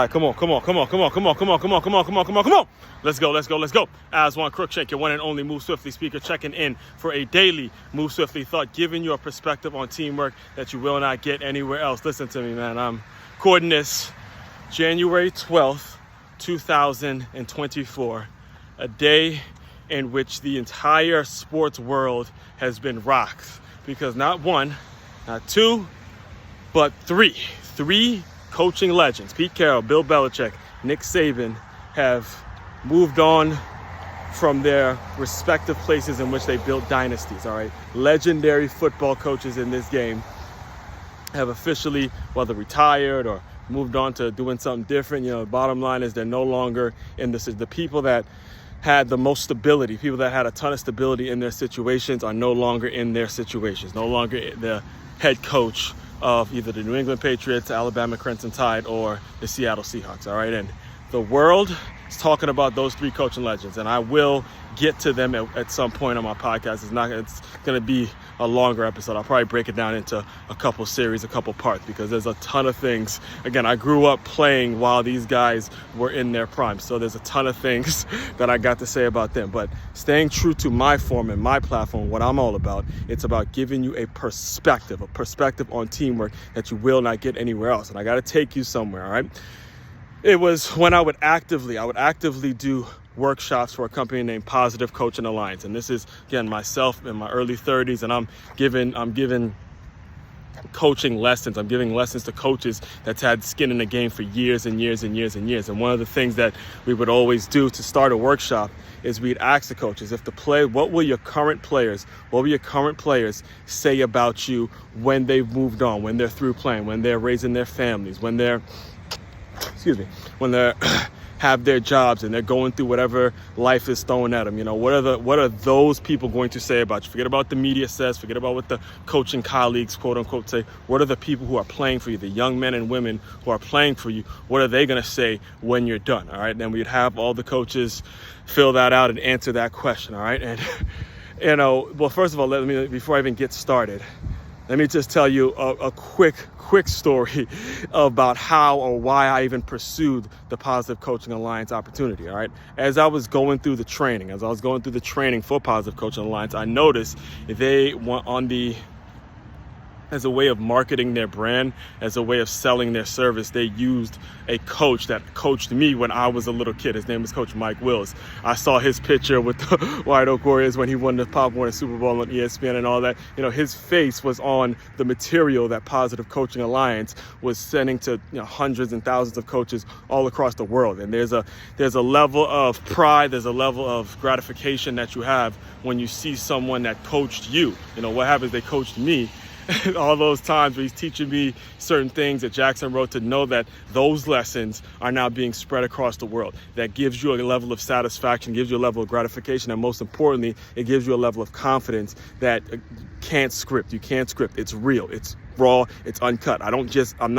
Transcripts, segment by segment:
All right, come on. Let's go. Aswand Cruickshank, your one and only Move Swiftly speaker, checking in for a daily Move Swiftly thought, giving you a perspective on teamwork that you will not get anywhere else. Listen to me, man. I'm recording this January 12th, 2024, a day in which the entire sports world has been rocked because not one, not two, but three coaching legends, Pete Carroll, Bill Belichick, Nick Saban, have moved on from their respective places in which they built dynasties, all right? Legendary football coaches in this game have officially, whether retired or moved on to doing something different. You know, the bottom line is they're no longer in this. The people that had the most stability, people that had a ton of stability in their situations are no longer in their situations, no longer the head coach of either the New England Patriots, Alabama Crimson Tide, or the Seattle Seahawks, all right? And the world is talking about those three coaching legends, and I will get to them at some point on my podcast. It's going to be a longer episode. I'll probably break it down into a couple series, a couple parts, because there's a ton of things. Again, I grew up playing while these guys were in their prime, so there's a ton of things that I got to say about them. But staying true to my form and my platform, what I'm all about, it's about giving you a perspective on teamwork that you will not get anywhere else. And I got to take you somewhere, all right? It was when I would actively do workshops for a company named Positive Coaching Alliance. And this is, again, myself in my early 30s, and I'm giving coaching lessons. I'm giving lessons to coaches that's had skin in the game for years and years. And one of the things that we would always do to start a workshop is we'd ask the coaches, what will your current players say about you when they've moved on, when they're through playing, when they're raising their families, when they're have their jobs and they're going through whatever life is throwing at them. You know, what are those people going to say about you? Forget about the media says, forget about what the coaching colleagues, quote unquote, say. What are the people who are playing for you, the young men and women who are playing for you? What are they going to say when you're done? All right. Then we'd have all the coaches fill that out and answer that question. All right. And, you know, well, first of all, before I even get started, let me just tell you a quick story about how or why I even pursued the Positive Coaching Alliance opportunity, all right? As I was going through the training for Positive Coaching Alliance, I noticed they went on as a way of marketing their brand, as a way of selling their service, they used a coach that coached me when I was a little kid. His name was Coach Mike Wills. I saw his picture with the White Oak Warriors when he won the Pop Warner Super Bowl on ESPN and all that. You know, his face was on the material that Positive Coaching Alliance was sending to, you know, hundreds and thousands of coaches all across the world. And there's a level of pride, there's a level of gratification that you have when you see someone that coached you. You know, what happens, they coached me. All those times where he's teaching me certain things at Jackson Road, to know that those lessons are now being spread across the world. That gives you a level of satisfaction, gives you a level of gratification, and most importantly, it gives you a level of confidence that you can't script. It's real, it's raw, it's uncut. I'm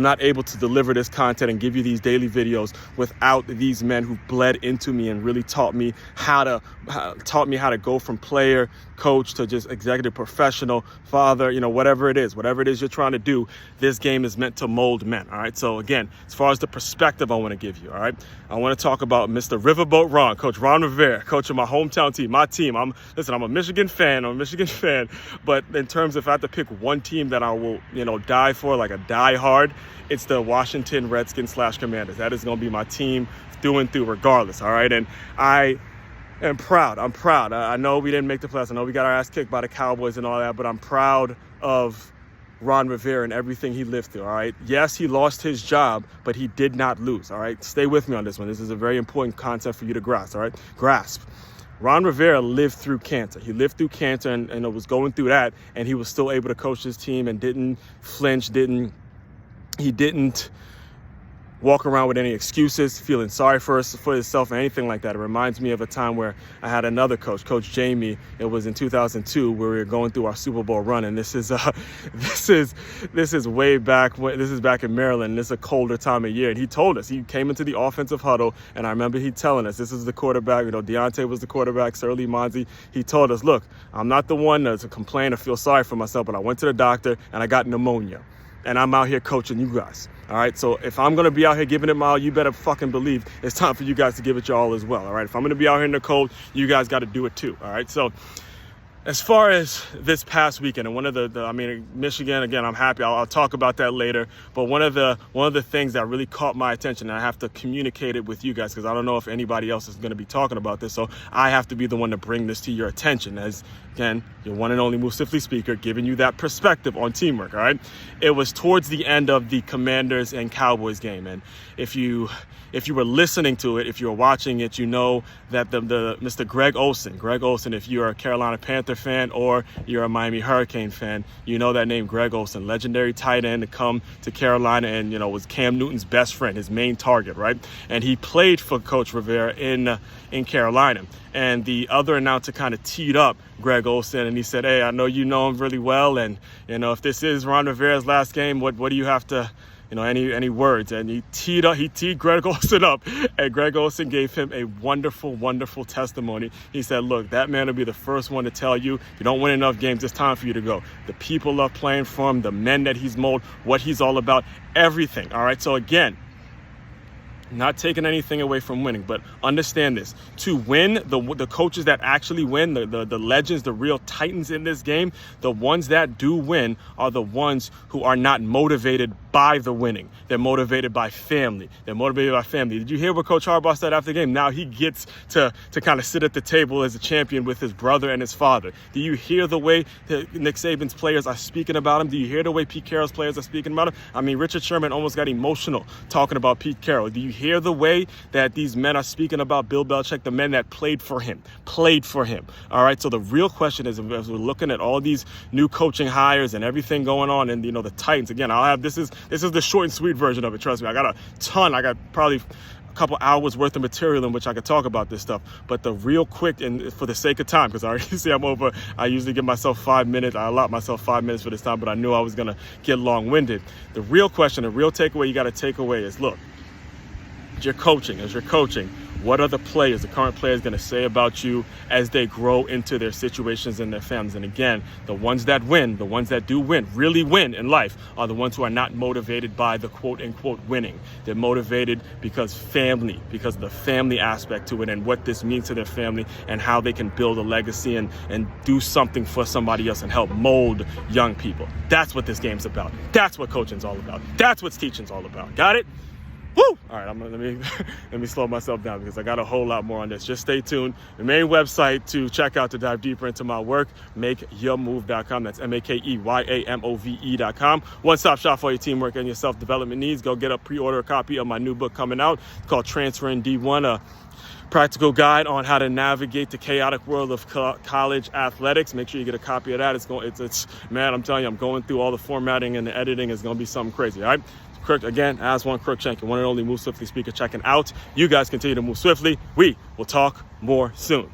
not able to deliver this content and give you these daily videos without these men who bled into me and really taught me how to go from player, coach, to just executive professional, father, you know, whatever it is you're trying to do. This game is meant to mold men. All right. So again, as far as the perspective I want to give you, all right, I want to talk about Mr. Riverboat Ron, Coach Ron Rivera, coach of my hometown team, my team. I'm a Michigan fan. But in terms of if I have to pick one team that I will, you know, die for, like a die hard, it's the Washington Redskins / Commanders. That is going to be my team through and through regardless. All right. And I am proud. I'm proud. I know we didn't make the playoffs. I know we got our ass kicked by the Cowboys and all that, but I'm proud of Ron Rivera and everything he lived through. All right. Yes, he lost his job, but he did not lose. All right. Stay with me on this one. This is a very important concept for you to grasp. All right. Grasp. Ron Rivera lived through cancer. He lived through cancer and was going through that, and he was still able to coach his team and didn't flinch, he didn't walk around with any excuses, feeling sorry for himself or anything like that. It reminds me of a time where I had another coach, Coach Jamie. It was in 2002 where we were going through our Super Bowl run, and this is way back when this is back in Maryland. This is a colder time of year, and he told us, he came into the offensive huddle, and I remember he telling us, this is the quarterback. You know, Deontay was the quarterback, Surly Monzi. He told us, look, I'm not the one to complain or feel sorry for myself, but I went to the doctor and I got pneumonia. And I'm out here coaching you guys. All right, so if I'm gonna be out here giving it my all, you better fucking believe it's time for you guys to give it your all as well. All right, if I'm gonna be out here in the cold, you guys got to do it too. All right, so as far as this past weekend, and one of the Michigan, again, I'm happy. I'll talk about that later. But one of the things that really caught my attention, and I have to communicate it with you guys because I don't know if anybody else is going to be talking about this. So I have to be the one to bring this to your attention. As again, your one and only Move Swiftly speaker, giving you that perspective on teamwork. All right, it was towards the end of the Commanders and Cowboys game, and if you were listening to it, if you were watching it, you know that the Mr. Greg Olsen, if you're a Carolina Panther fan or you're a Miami Hurricane fan, you know that name, Greg Olsen, legendary tight end to come to Carolina and, was Cam Newton's best friend, his main target, right? And he played for Coach Rivera in Carolina. And the other announcer kind of teed up Greg Olsen, and he said, hey, I know you know him really well, and, if this is Ron Rivera's last game, what do you have to, any words? And he teed Greg Olsen up, and Greg Olsen gave him a wonderful, wonderful testimony. He said, look, that man will be the first one to tell you, if you don't win enough games, it's time for you to go. The people love playing for him, the men that he's molded, what he's all about, everything. All right, so again, not taking anything away from winning, but understand this. To win, the coaches that actually win, the legends, the real titans in this game, the ones that do win are the ones who are not motivated by the winning. They're motivated by family. Did you hear what Coach Harbaugh said after the game? Now he gets to kind of sit at the table as a champion with his brother and his father. Do you hear the way that Nick Saban's players are speaking about him? Do you hear the way Pete Carroll's players are speaking about him? I mean, Richard Sherman almost got emotional talking about Pete Carroll. Do you hear the way that these men are speaking about Bill Belichick, the men that played for him? All right, so the real question is, as we're looking at all these new coaching hires and everything going on, and the Titans, again, this is the short and sweet version of it. Trust me, I got probably a couple hours worth of material in which I could talk about this stuff. But the real quick, and for the sake of time, because I already see I'm over, I usually give myself 5 minutes. I allot myself 5 minutes for this time, but I knew I was going to get long-winded. The real question, the real takeaway you got to take away is, look, as you're coaching, what are the current players going to say about you as they grow into their situations and their families? And again, the ones that win, the ones that do win, really win in life, are the ones who are not motivated by the quote-unquote winning. They're motivated because of the family aspect to it and what this means to their family and how they can build a legacy and do something for somebody else and help mold young people. That's what this game's about. That's what coaching's all about. That's what teaching's all about. Got it? Woo! All right, let me slow myself down because I got a whole lot more on this. Just stay tuned. The main website to check out to dive deeper into my work, makeyourmove.com. That's MakeYamove.com. One-stop shop for your teamwork and your self-development needs. Go get a pre-order copy of my new book coming out. It's called Transferring D1, a practical guide on how to navigate the chaotic world of college athletics. Make sure you get a copy of that. It's man, I'm telling you, I'm going through all the formatting and the editing. It's going to be something crazy, all right? Again, Aswand Cruickshank, one and only Move Swiftly speaker, checking out. You guys continue to move swiftly. We will talk more soon.